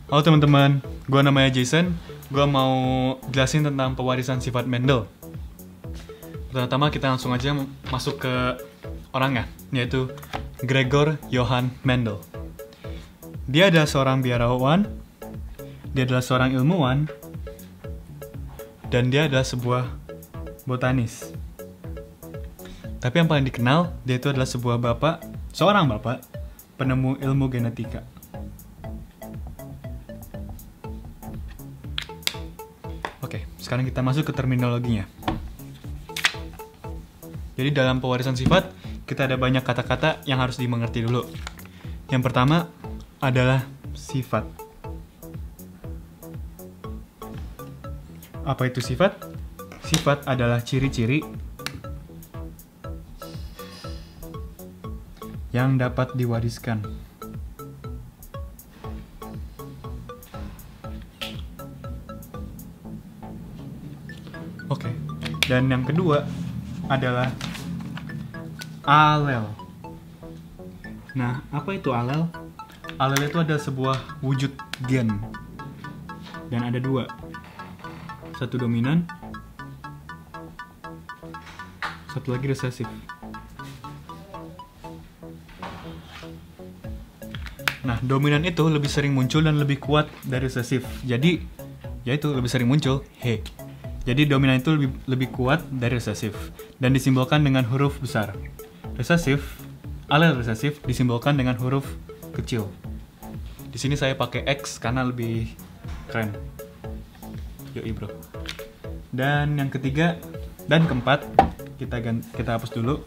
Halo teman-teman, gue namanya Jason. Gue mau jelasin tentang pewarisan sifat Mendel. Pertama kita langsung aja masuk ke orangnya, yaitu Gregor Johann Mendel. Dia adalah seorang biarawan, dia adalah seorang ilmuwan, dan dia adalah sebuah botanis. Tapi yang paling dikenal, dia itu adalah seorang bapak penemu ilmu genetika. Oke, sekarang kita masuk ke terminologinya. Jadi dalam pewarisan sifat, kita ada banyak kata-kata yang harus dimengerti dulu. Yang pertama adalah sifat. Apa itu sifat? Sifat adalah ciri-ciri yang dapat diwariskan. Oke, dan yang kedua adalah alel. Nah, apa itu alel? Alel itu adalah sebuah wujud gen. Dan ada dua. Satu dominan, satu lagi resesif. Nah, dominan itu lebih sering muncul dan lebih kuat dari resesif. Jadi, yaitu lebih sering muncul, Jadi dominan itu lebih kuat dari resesif dan disimbolkan dengan huruf besar. Alel resesif disimbolkan dengan huruf kecil. Di sini saya pakai X karena lebih keren. Yoi bro. Dan yang ketiga dan keempat kita hapus dulu.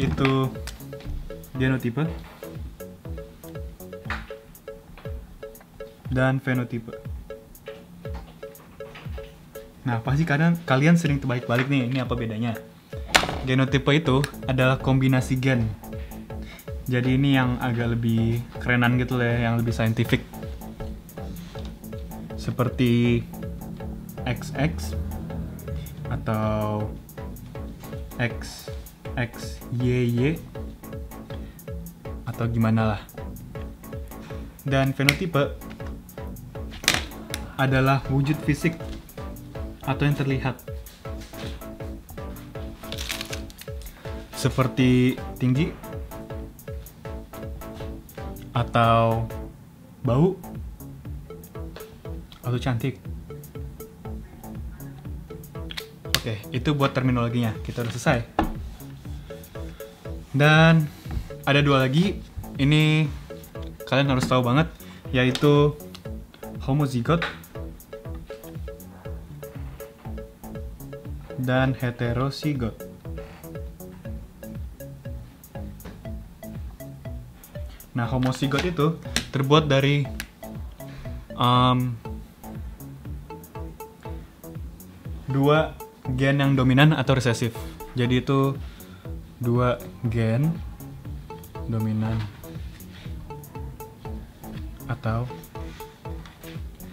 Itu genotipe dan fenotipe. Nah, pasti kalian sering terbalik-balik nih, ini apa bedanya? Genotipe itu adalah kombinasi gen. Jadi ini yang agak lebih kerenan gitu lah, yang lebih scientific. Seperti XX atau XXYY atau gimana lah. Dan fenotipe adalah wujud fisik atau yang terlihat, seperti tinggi atau bau atau cantik. Oke, itu buat terminologinya. Kita udah selesai. Dan ada dua lagi. Ini kalian harus tahu banget, yaitu homozigot dan heterozigot. Nah, homozigot itu terbuat dari dua gen yang dominan atau resesif. Jadi itu dua gen dominan atau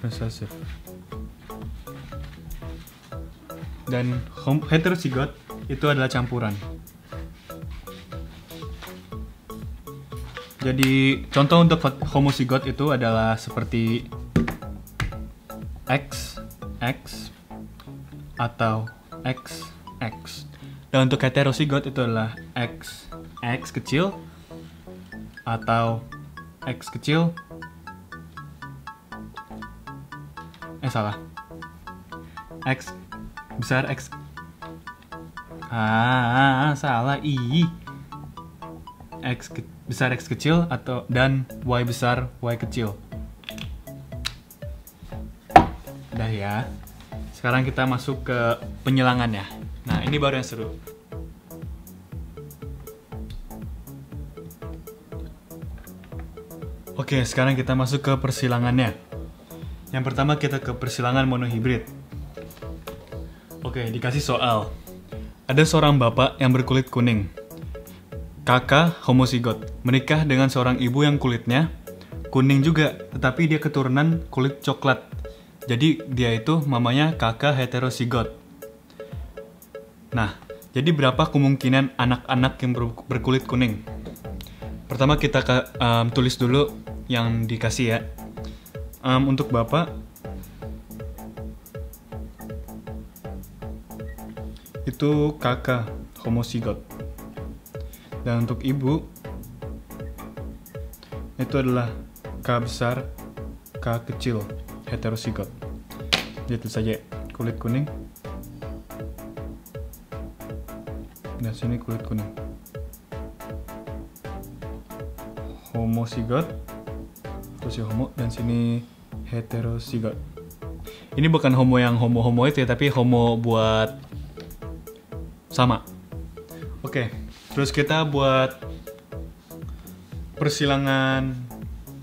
resesif. Dan heterozigot itu adalah campuran. Jadi contoh untuk homozigot itu adalah seperti XX atau XX. Dan untuk heterozigot itu adalah X kecil atau X kecil. X besar X. Salah. Besar X kecil dan Y besar Y kecil. Udah ya. Sekarang kita masuk ke penyelangannya. Nah, ini baru yang seru. Oke, sekarang kita masuk ke persilangannya. Yang pertama kita ke persilangan monohibrid. Oke, dikasih soal. Ada seorang bapak yang berkulit kuning. Kakak homozigot, menikah dengan seorang ibu yang kulitnya kuning juga, tetapi dia keturunan kulit coklat. Jadi dia itu mamanya kakak heterozigot. Nah, jadi berapa kemungkinan anak-anak yang berkulit kuning? Pertama kita tulis dulu yang dikasih ya. Untuk bapak itu kakak homozigot, dan untuk ibu itu adalah K besar K kecil heterozigot. Jadi itu saja, kulit kuning dan sini kulit kuning, homozigot, terus ya homo, dan sini heterozigot. Ini bukan homo yang homo itu ya, tapi homo buat sama. Oke, terus kita buat persilangan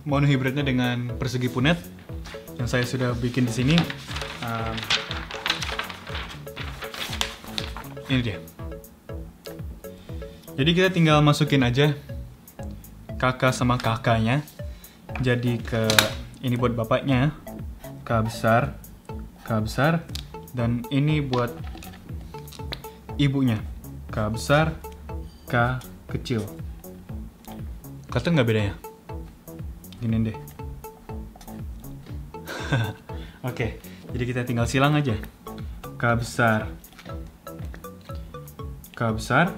monohibridnya dengan persegi punet yang saya sudah bikin di sini. Ini dia. Jadi kita tinggal masukin aja kakak sama kakaknya. Jadi ini buat bapaknya K besar, dan ini buat ibunya K besar K kecil. Kelihatan nggak bedanya? Gini deh. Oke, jadi kita tinggal silang aja. K besar K besar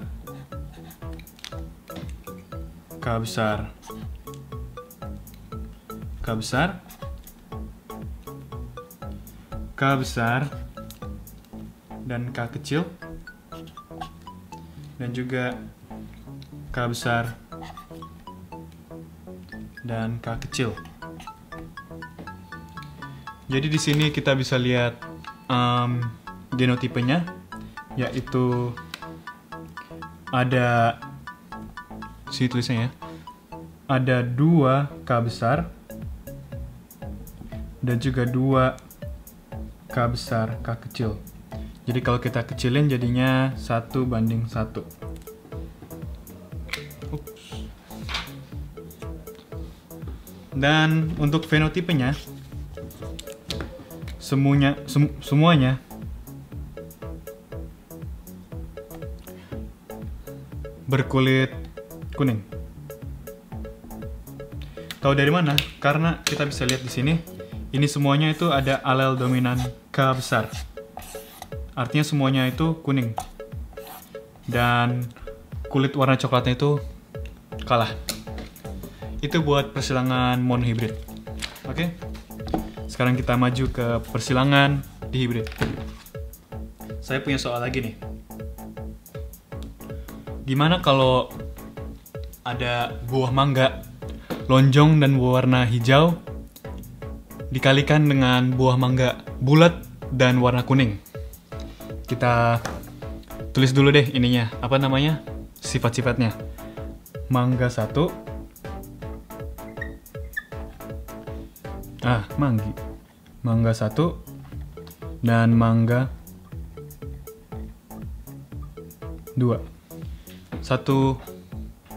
K besar K besar K besar dan K kecil, dan juga K besar dan K kecil. Jadi di sini kita bisa lihat genotipenya, yaitu ada sini tulisnya ya, ada 2 K besar dan juga 2 K besar K kecil. Jadi kalau kita kecilin jadinya 1:1. Dan untuk fenotipenya semuanya berkulit kuning. Tahu dari mana? Karena kita bisa lihat di sini, ini semuanya itu ada alel dominan K besar. Artinya semuanya itu kuning. Dan kulit warna coklatnya itu kalah. Itu buat persilangan monohibrid. Oke? Sekarang kita maju ke persilangan dihibrid. Saya punya soal lagi nih. Gimana kalau ada buah mangga lonjong dan berwarna hijau dikalikan dengan buah mangga bulat dan warna kuning? Kita tulis dulu deh ininya, apa namanya, sifat-sifatnya. Mangga 1, mangga 1 dan mangga 2. Satu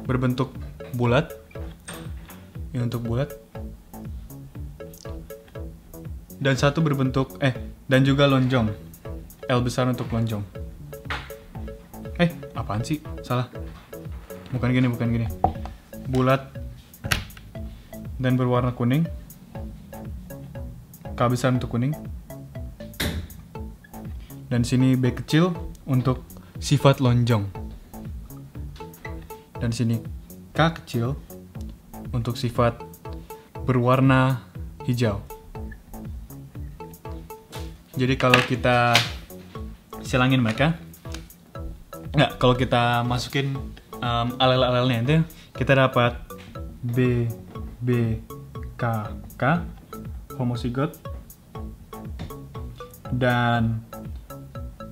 berbentuk bulat, ini untuk bulat, dan satu berbentuk dan juga lonjong, L besar untuk lonjong. Apaan sih? Salah. Bukan gini. Bulat dan berwarna kuning. K besar untuk kuning. Dan sini B kecil untuk sifat lonjong. Dan sini K kecil untuk sifat berwarna hijau. Jadi kalau kita silangin mereka, kalau kita masukin alel-alelnya itu, kita dapat B K homozigot dan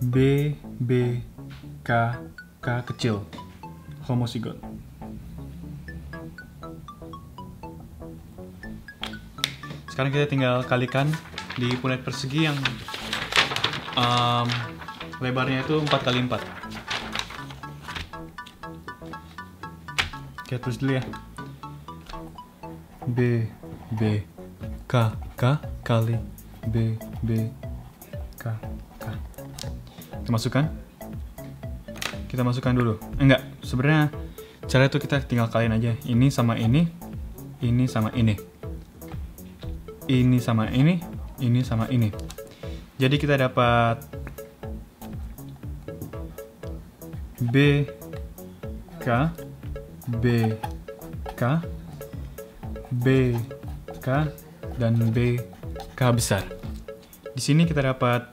B K kecil homozigot. Sekarang kita tinggal kalikan di punet persegi yang lebarnya itu 4x4. Oke, terus dulu ya. B K kali B K. Kita masukkan dulu. Sebenarnya cara itu kita tinggal kaliin aja. Ini sama ini sama ini. ini sama ini sama ini. Jadi kita dapat BK, BK, BK, dan BK besar. Di sini kita dapat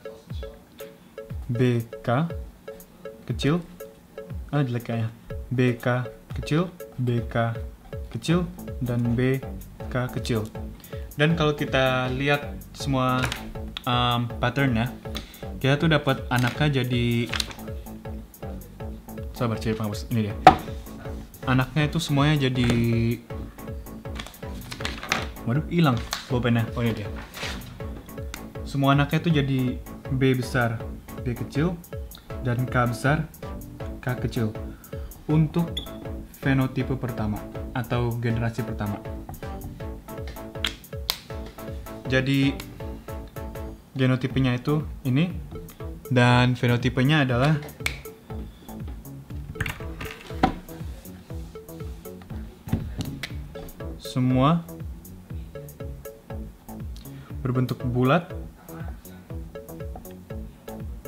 BK kecil, jelek kayaknya. BK kecil, BK kecil, dan BK kecil. Dan kalau kita lihat semua patternnya, kita tuh dapat anaknya jadi, sabar cari penghapus, ini dia. Anaknya itu semuanya jadi, waduh hilang pulpennya, oh ini dia. Semua anaknya itu jadi B besar, B kecil, dan K besar, K kecil. Untuk fenotipe pertama atau generasi pertama. Jadi genotipenya itu ini, dan fenotipenya adalah semua berbentuk bulat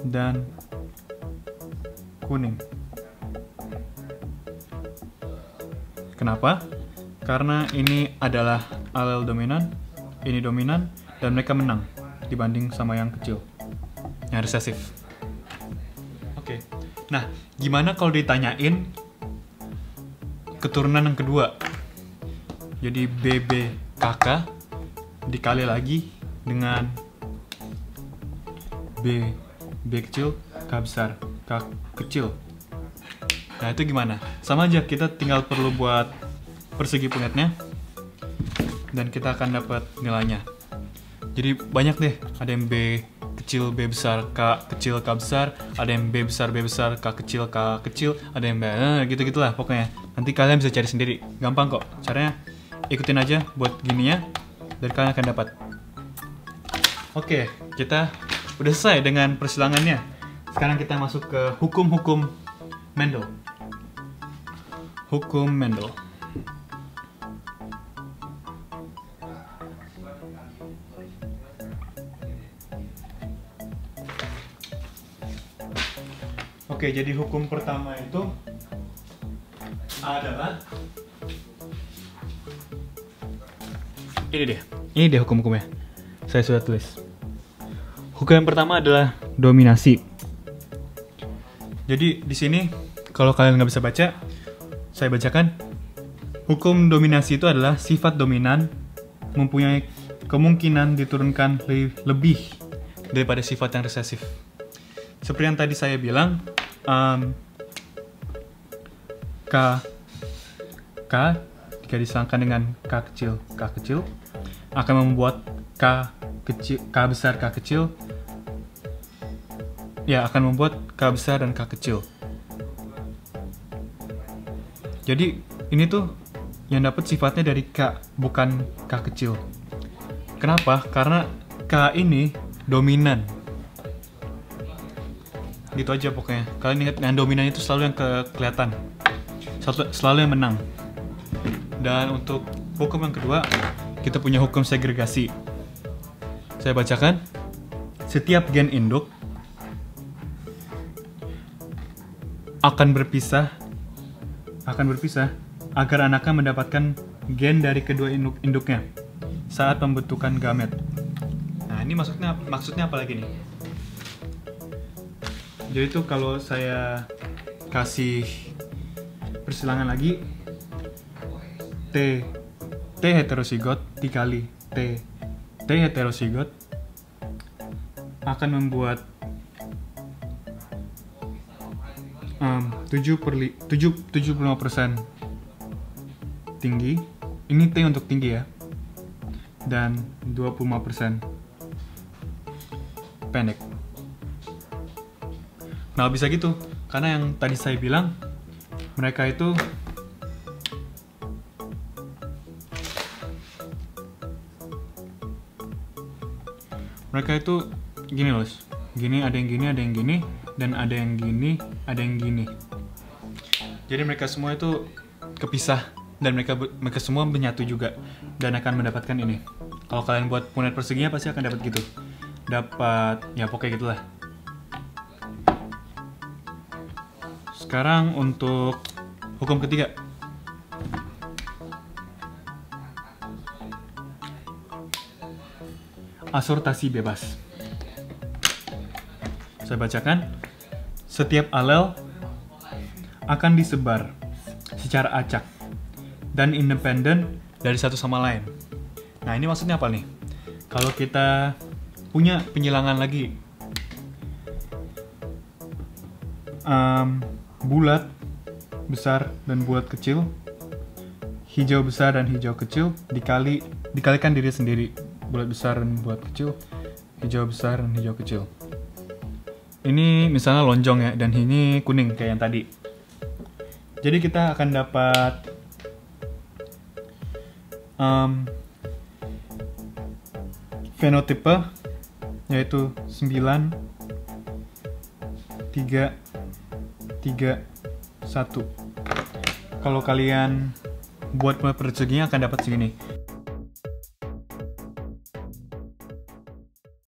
dan kuning. Kenapa? Karena ini adalah alel dominan, ini dominan, dan mereka menang dibanding sama yang kecil, yang resesif. Oke. Nah, gimana kalau ditanyain keturunan yang kedua? Jadi BBKK dikali lagi dengan B kecil, K besar, K kecil. Nah itu gimana? Sama aja, kita tinggal perlu buat persegi pungetnya dan kita akan dapat nilainya. Jadi banyak deh, ada yang B kecil, B besar, K kecil, K besar, ada yang B besar, K kecil, K kecil, ada yang B, gitu-gitulah pokoknya. Nanti kalian bisa cari sendiri, gampang kok. Caranya ikutin aja buat gininya dan kalian akan dapat. Oke, kita udah selesai dengan persilangannya. Sekarang kita masuk ke hukum-hukum Mendel. Hukum Mendel. Oke, jadi hukum pertama itu adalah ini deh hukum-hukumnya. Saya sudah tulis. Hukum yang pertama adalah dominasi. Jadi di sini kalau kalian nggak bisa baca, saya bacakan. Hukum dominasi itu adalah sifat dominan mempunyai kemungkinan diturunkan lebih daripada sifat yang resesif. Seperti yang tadi saya bilang, K jika disangkan dengan K kecil akan membuat K besar, K kecil, ya akan membuat K besar dan K kecil. Jadi ini tuh yang dapat sifatnya dari K, bukan K kecil. Kenapa? Karena K ini dominan. Gitu aja pokoknya. Kalian ingat, yang dominan itu selalu yang kelihatan, selalu yang menang. Dan untuk hukum yang kedua, kita punya hukum segregasi. Saya bacakan. Setiap gen induk akan berpisah agar anaknya mendapatkan gen dari kedua induknya saat pembentukan gamet. Nah, ini maksudnya apa lagi nih? Jadi tuh kalau saya kasih persilangan lagi, T heterosigot dikali T heterosigot akan membuat 75% tinggi. Ini T untuk tinggi ya. Dan 25% pendek. Nah, bisa gitu. Karena yang tadi saya bilang, mereka itu gini loh. Gini, ada yang gini, ada yang gini, dan ada yang gini, ada yang gini. Jadi mereka semua itu kepisah dan mereka semua menyatu juga dan akan mendapatkan ini. Kalau kalian buat punat perseginya pasti akan dapat gitu. Dapat ya pokoknya gitulah. Sekarang untuk hukum ketiga. Asortasi bebas. Saya bacakan. Setiap alel akan disebar secara acak dan independen dari satu sama lain. Nah, ini maksudnya apa nih? Kalau kita punya penyilangan lagi bulat, besar, dan bulat kecil, hijau besar dan hijau kecil dikalikan diri sendiri, bulat besar dan bulat kecil, hijau besar dan hijau kecil. Ini misalnya lonjong ya, dan ini kuning kayak yang tadi. Jadi kita akan dapat fenotipe yaitu 9, 3, 3, 1. Kalau kalian buat perseginya akan dapat segini.